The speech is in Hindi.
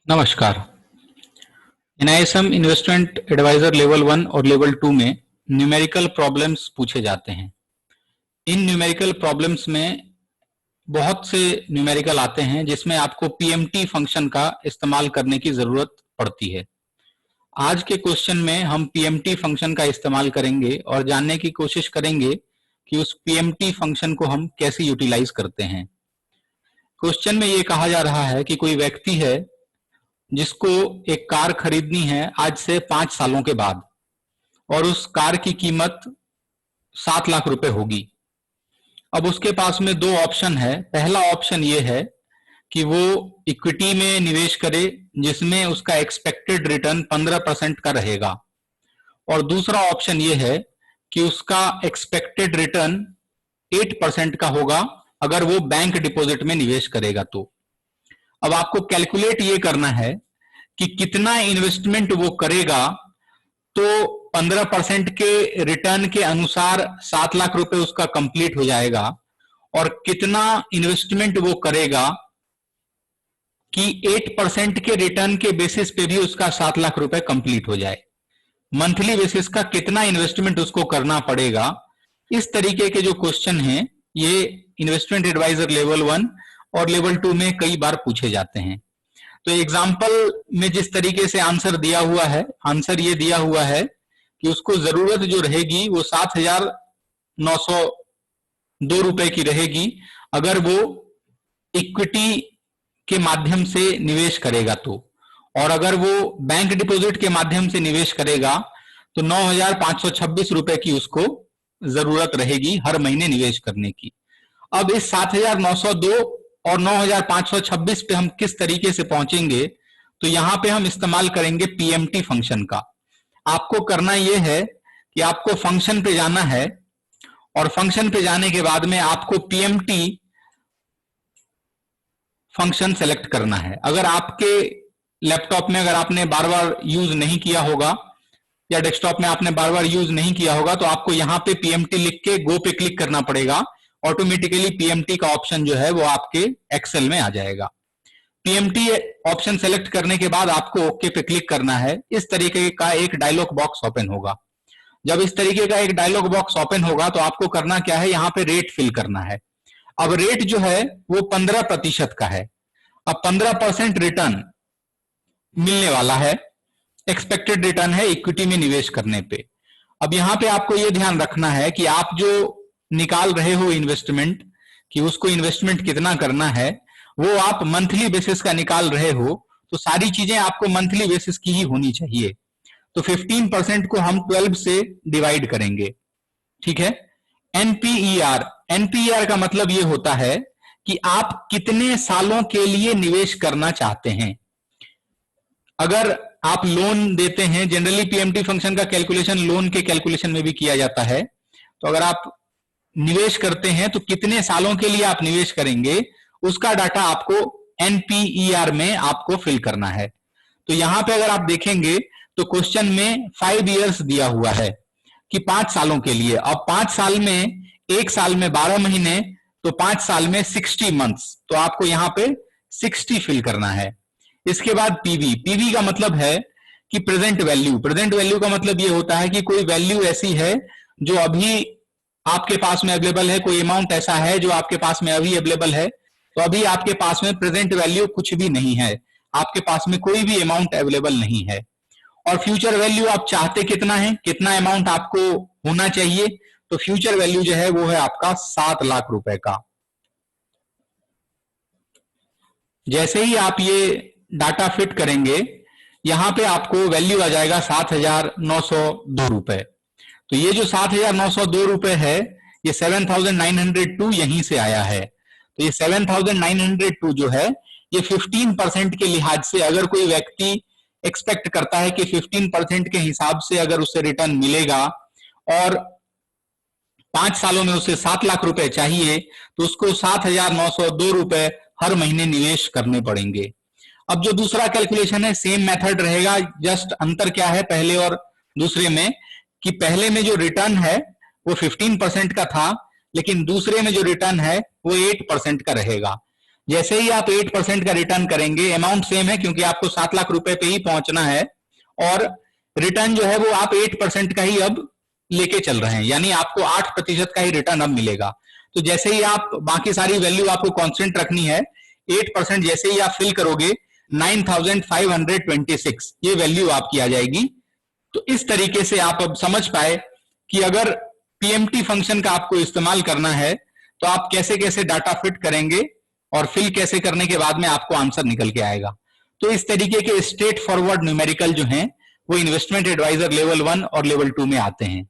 नमस्कार। एनआईएसएम इन्वेस्टमेंट एडवाइजर लेवल 1 और लेवल 2 में न्यूमेरिकल प्रॉब्लम्स पूछे जाते हैं। इन न्यूमेरिकल प्रॉब्लम्स में बहुत से न्यूमेरिकल आते हैं जिसमें आपको पीएमटी फंक्शन का इस्तेमाल करने की जरूरत पड़ती है। आज के क्वेश्चन में हम पीएमटी फंक्शन का इस्तेमाल करेंगे और जानने की कोशिश करेंगे कि उस पीएमटी फंक्शन को हम कैसे यूटिलाइज करते हैं। क्वेश्चन में ये कहा जा रहा है कि कोई व्यक्ति है जिसको एक कार खरीदनी है आज से 5 सालों के बाद और उस कार की कीमत 7 लाख रुपए होगी। अब उसके पास में दो ऑप्शन है। पहला ऑप्शन ये है कि वो इक्विटी में निवेश करे जिसमें उसका एक्सपेक्टेड रिटर्न 15% का रहेगा, और दूसरा ऑप्शन ये है कि उसका एक्सपेक्टेड रिटर्न 8% का होगा अगर वो बैंक डिपॉजिट में निवेश करेगा। तो अब आपको कैलकुलेट ये करना है कि कितना इन्वेस्टमेंट वो करेगा तो 15% के रिटर्न के अनुसार 7 लाख रुपए उसका कंप्लीट हो जाएगा, और कितना इन्वेस्टमेंट वो करेगा कि 8% के रिटर्न के बेसिस पे भी उसका 7 लाख रुपए कंप्लीट हो जाए। मंथली बेसिस का कितना इन्वेस्टमेंट उसको करना पड़ेगा। इस तरीके के जो क्वेश्चन हैं ये इन्वेस्टमेंट एडवाइजर लेवल 1 और लेवल 2 में कई बार पूछे जाते हैं। तो एग्जाम्पल में जिस तरीके से आंसर दिया हुआ है, आंसर ये दिया हुआ है कि उसको जरूरत जो रहेगी वो 7,902 रुपए की रहेगी अगर वो इक्विटी के माध्यम से निवेश करेगा तो, और अगर वो बैंक डिपॉजिट के माध्यम से निवेश करेगा तो 9,526 रुपए की उसको जरूरत रहेगी हर महीने निवेश करने की। अब इस 7,902 और 9,526 पे हम किस तरीके से पहुंचेंगे, तो यहां पे हम इस्तेमाल करेंगे पीएमटी फंक्शन का। आपको करना यह है कि आपको फंक्शन पे जाना है और फंक्शन पे जाने के बाद में आपको पीएमटी फंक्शन सेलेक्ट करना है। अगर आपके लैपटॉप में अगर आपने बार बार यूज नहीं किया होगा या डेस्कटॉप में आपने बार बार यूज नहीं किया होगा तो आपको यहां पे पीएमटी लिख के गो पे क्लिक करना पड़ेगा। ऑटोमेटिकली पीएमटी का ऑप्शन जो है वो आपके एक्सेल में आ जाएगा। पीएमटी ऑप्शन सेलेक्ट करने के बाद आपको ओके पे क्लिक करना है। इस तरीके का एक डायलॉग बॉक्स ओपन होगा। जब इस तरीके का एक डायलॉग बॉक्स ओपन होगा तो आपको करना क्या है, यहाँ पे रेट फिल करना है। अब रेट जो है वो 15% का है। अब 15% रिटर्न मिलने वाला है, एक्सपेक्टेड रिटर्न है इक्विटी में निवेश करने पे। अब यहां पे आपको ये ध्यान रखना है कि आप जो निकाल रहे हो इन्वेस्टमेंट, कि उसको इन्वेस्टमेंट कितना करना है वो आप मंथली बेसिस का निकाल रहे हो, तो सारी चीजें आपको मंथली बेसिस की ही होनी चाहिए। तो 15% को हम 12 से डिवाइड करेंगे, ठीक है। एनपीईआर, एनपीईआर का मतलब ये होता है कि आप कितने सालों के लिए निवेश करना चाहते हैं। अगर आप लोन देते हैं, जनरली पीएमटी फंक्शन का कैलकुलेशन लोन के कैलकुलेशन में भी किया जाता है, तो अगर आप निवेश करते हैं तो कितने सालों के लिए आप निवेश करेंगे उसका डाटा आपको एनपीईआर में आपको फिल करना है। तो यहां पे अगर आप देखेंगे तो क्वेश्चन में 5 इयर्स दिया हुआ है कि 5 सालों के लिए। अब 5 साल में, एक साल में 12 महीने, तो 5 साल में 60 मंथ्स, तो आपको यहां पे 60 फिल करना है। इसके बाद पीवी, पीवी का मतलब है कि प्रेजेंट वैल्यू। प्रेजेंट वैल्यू का मतलब ये होता है कि कोई वैल्यू ऐसी है जो अभी आपके पास में अवेलेबल है, कोई अमाउंट ऐसा है जो आपके पास में अभी अवेलेबल है। तो अभी आपके पास में प्रेजेंट वैल्यू कुछ भी नहीं है, आपके पास में कोई भी अमाउंट अवेलेबल नहीं है। और फ्यूचर वैल्यू आप चाहते कितना है, कितना अमाउंट आपको होना चाहिए, तो फ्यूचर वैल्यू जो है वो है आपका 7 लाख रुपए का। जैसे ही आप ये डाटा फिट करेंगे यहां पे आपको वैल्यू आ जाएगा 7,902 रुपए। तो ये जो 7,902 रुपए है ये 7,902 यहीं से आया है। तो ये 7,902 जो है ये 15% के लिहाज से, अगर कोई व्यक्ति एक्सपेक्ट करता है कि 15% के हिसाब से अगर उसे रिटर्न मिलेगा और 5 सालों में उसे 7 लाख रुपए चाहिए, तो उसको 7,902 रुपए हर महीने निवेश करने पड़ेंगे। अब जो दूसरा कैलकुलेशन है सेम मेथड रहेगा, जस्ट अंतर क्या है पहले और दूसरे में, कि पहले में जो रिटर्न है वो 15% का था, लेकिन दूसरे में जो रिटर्न है वो 8% का रहेगा। जैसे ही आप 8% का रिटर्न करेंगे, अमाउंट सेम है क्योंकि आपको 7 लाख रुपए पे ही पहुंचना है, और रिटर्न जो है वो आप 8% का ही अब लेके चल रहे हैं, यानी आपको 8% का ही रिटर्न अब मिलेगा। तो जैसे ही आप बाकी सारी वैल्यू आपको कांस्टेंट रखनी है, 8% जैसे ही आप फिल करोगे 9526 ये वैल्यू आपकी आ जाएगी। तो इस तरीके से आप अब समझ पाए कि अगर पीएमटी फंक्शन का आपको इस्तेमाल करना है तो आप कैसे कैसे डाटा फिट करेंगे और फिल कैसे करने के बाद में आपको आंसर निकल के आएगा। तो इस तरीके के स्ट्रेट फॉरवर्ड न्यूमेरिकल जो हैं वो इन्वेस्टमेंट एडवाइजर लेवल 1 और लेवल 2 में आते हैं।